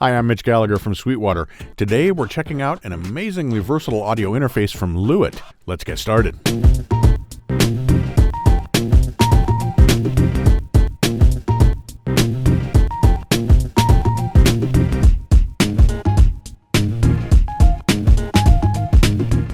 Hi, I'm Mitch Gallagher from Sweetwater. Today we're checking out an amazingly versatile audio interface from Lewitt. Let's get started.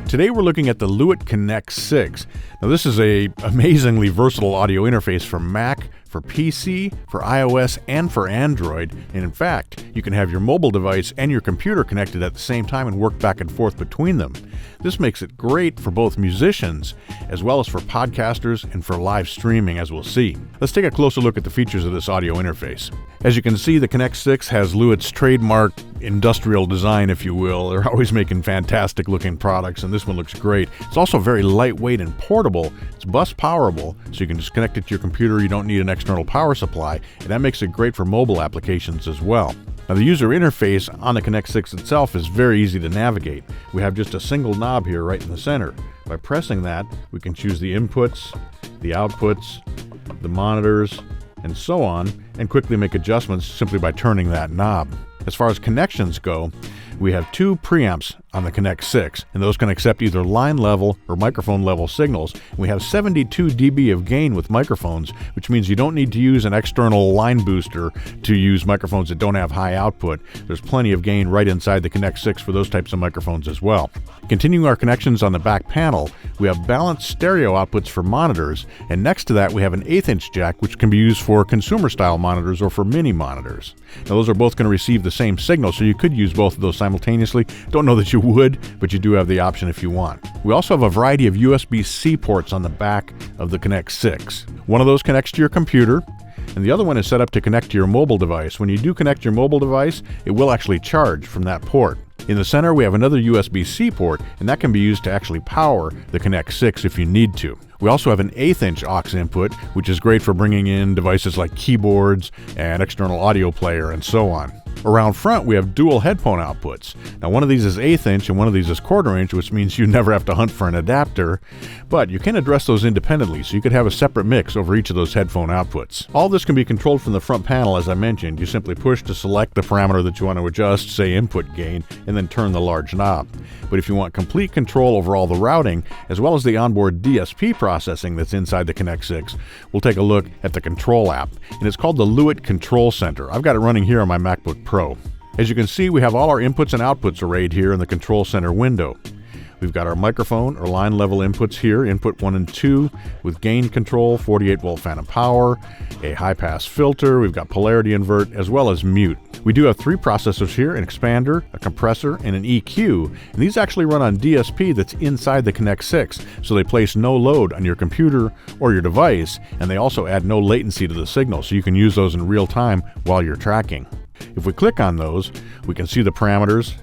Today we're looking at the Lewitt Connect 6. Now this is an amazingly versatile audio interface for Mac, for PC, for iOS, and for Android. And in fact, you can have your mobile device and your computer connected at the same time and work back and forth between them. This makes it great for both musicians as well as for podcasters and for live streaming, as we'll see. Let's take a closer look at the features of this audio interface. As you can see, the Connect 6 has Lewitt's trademark industrial design, if you will. They're always making fantastic looking products, and this one looks great. It's also very lightweight and portable. It's bus powerable, so you can just connect it to your computer. You don't need an external power supply, and that makes it great for mobile applications as well. Now, the user interface on the Connect 6 itself is very easy to navigate. We have just a single knob here right in the center. By pressing that, we can choose the inputs, the outputs, the monitors, and so on, and quickly make adjustments simply by turning that knob. As far as connections go, we have two preamps on the Connect 6, and those can accept either line level or microphone level signals. We have 72 dB of gain with microphones, which means you don't need to use an external line booster to use microphones that don't have high output. There's plenty of gain right inside the Connect 6 for those types of microphones as well. Continuing our connections on the back panel, we have balanced stereo outputs for monitors, and next to that we have an 1/8" jack, which can be used for consumer style monitors or for mini monitors. Now those are both going to receive the same signal, so you could use both of those simultaneously. Don't know that you would, but you do have the option if you want. We also have a variety of USB-C ports on the back of the Connect 6. One of those connects to your computer, and the other one is set up to connect to your mobile device. When you do connect your mobile device, it will actually charge from that port. In the center, we have another USB-C port, and that can be used to actually power the Connect 6 if you need to. We also have an 1/8" aux input, which is great for bringing in devices like keyboards and external audio player and so on. Around front, we have dual headphone outputs. Now, one of these is 1/8" and one of these is 1/4", which means you never have to hunt for an adapter, but you can address those independently, so you could have a separate mix over each of those headphone outputs. All this can be controlled from the front panel, as I mentioned. You simply push to select the parameter that you want to adjust, say input gain, and then turn the large knob. But if you want complete control over all the routing, as well as the onboard DSP processing that's inside the Connect 6, we'll take a look at the control app, and it's called the Lewitt Control Center. I've got it running here on my MacBook Pro. As you can see, we have all our inputs and outputs arrayed here in the Control Center window. We've got our microphone or line level inputs here, input 1 and 2, with gain control, 48-volt phantom power, a high-pass filter, we've got polarity invert, as well as mute. We do have 3 processors here, an expander, a compressor, and an EQ, and these actually run on DSP that's inside the Connect 6, so they place no load on your computer or your device, and they also add no latency to the signal, so you can use those in real time while you're tracking. If we click on those, we can see the parameters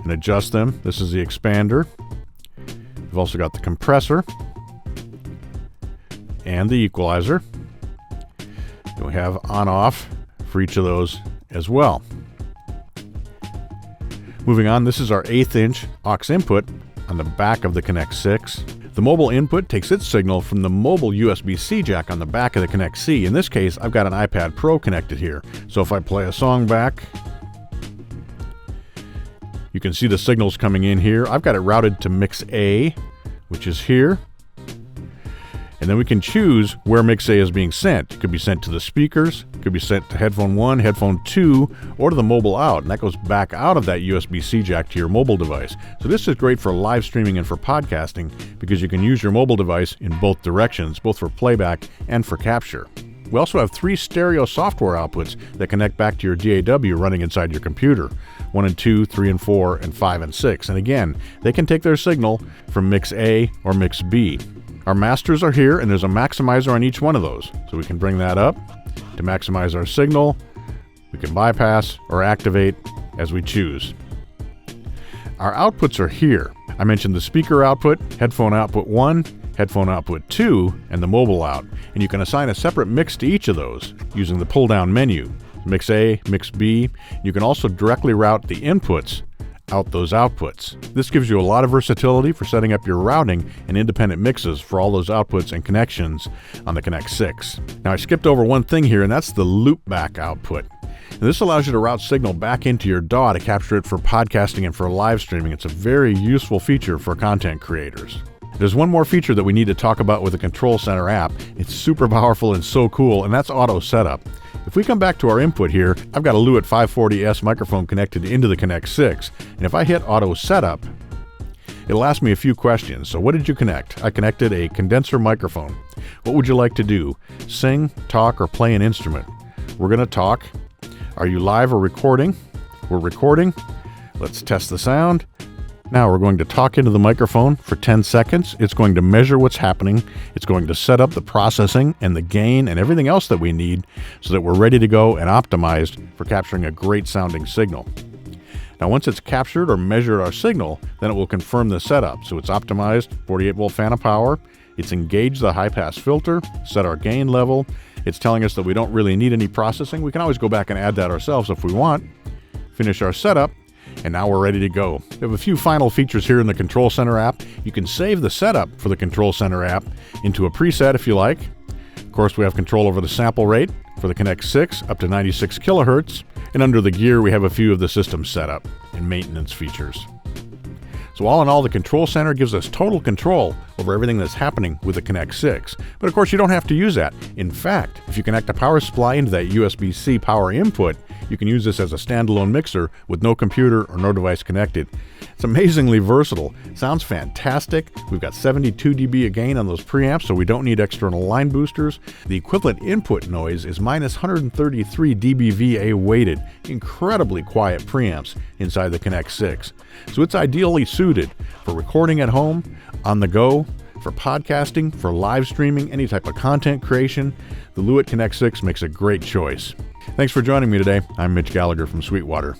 and adjust them. This is the expander. We've also got the compressor and the equalizer. And we have on-off for each of those as well. Moving on, this is our 1/8" aux input on the back of the Connect 6. The mobile input takes its signal from the mobile USB-C jack on the back of the Connect C. In this case, I've got an iPad Pro connected here. So if I play a song back, you can see the signals coming in here. I've got it routed to mix A, which is here. And then we can choose where mix A is being sent. It could be sent to the speakers, it could be sent to headphone 1, headphone 2, or to the mobile out. And that goes back out of that USB-C jack to your mobile device. So this is great for live streaming and for podcasting because you can use your mobile device in both directions, both for playback and for capture. We also have 3 stereo software outputs that connect back to your DAW running inside your computer. 1 and 2, 3 and 4, and 5 and 6. And again, they can take their signal from mix A or mix B. Our masters are here, and there's a maximizer on each one of those. So we can bring that up to maximize our signal. We can bypass or activate as we choose. Our outputs are here. I mentioned the speaker output, headphone output 1, headphone output 2, and the mobile out. And you can assign a separate mix to each of those using the pull-down menu. Mix A, mix B. You can also directly route the inputs out those outputs. This gives you a lot of versatility for setting up your routing and independent mixes for all those outputs and connections on the Connect 6. Now I skipped over one thing here, and that's the loopback output. And this allows you to route signal back into your DAW to capture it for podcasting and for live streaming. It's a very useful feature for content creators. There's one more feature that we need to talk about with the Control Center app. It's super powerful and so cool, and that's auto setup. If we come back to our input here, I've got a Lewitt 540S microphone connected into the Connect 6, and if I hit auto setup, it'll ask me a few questions. So what did you connect? I connected a condenser microphone. What would you like to do? Sing, talk, or play an instrument? We're going to talk. Are you live or recording? We're recording. Let's test the sound. Now we're going to talk into the microphone for 10 seconds. It's going to measure what's happening. It's going to set up the processing and the gain and everything else that we need so that we're ready to go and optimized for capturing a great sounding signal. Now once it's captured or measured our signal, then it will confirm the setup. So it's optimized 48 volt fan of power. It's engaged the high pass filter, set our gain level. It's telling us that we don't really need any processing. We can always go back and add that ourselves if we want. Finish our setup. And now we're ready to go. We have a few final features here in the Control Center app. You can save the setup for the Control Center app into a preset if you like. Of course, we have control over the sample rate for the Connect 6 up to 96 kilohertz. And under the gear, we have a few of the system setup and maintenance features. So all in all, the Control Center gives us total control over everything that's happening with the Connect 6. But of course, you don't have to use that. In fact, if you connect a power supply into that USB-C power input, you can use this as a standalone mixer with no computer or no device connected. It's amazingly versatile. Sounds fantastic. We've got 72 dB of gain on those preamps, so we don't need external line boosters. The equivalent input noise is minus 133 dB VA weighted. Incredibly quiet preamps inside the Connect 6. So it's ideally suited for recording at home, on the go, for podcasting, for live streaming, any type of content creation. The Lewitt Connect 6 makes a great choice. Thanks for joining me today. I'm Mitch Gallagher from Sweetwater.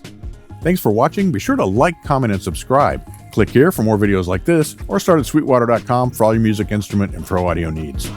Thanks for watching. Be sure to like, comment, and subscribe. Click here for more videos like this, or start at sweetwater.com for all your music, instrument, and pro audio needs.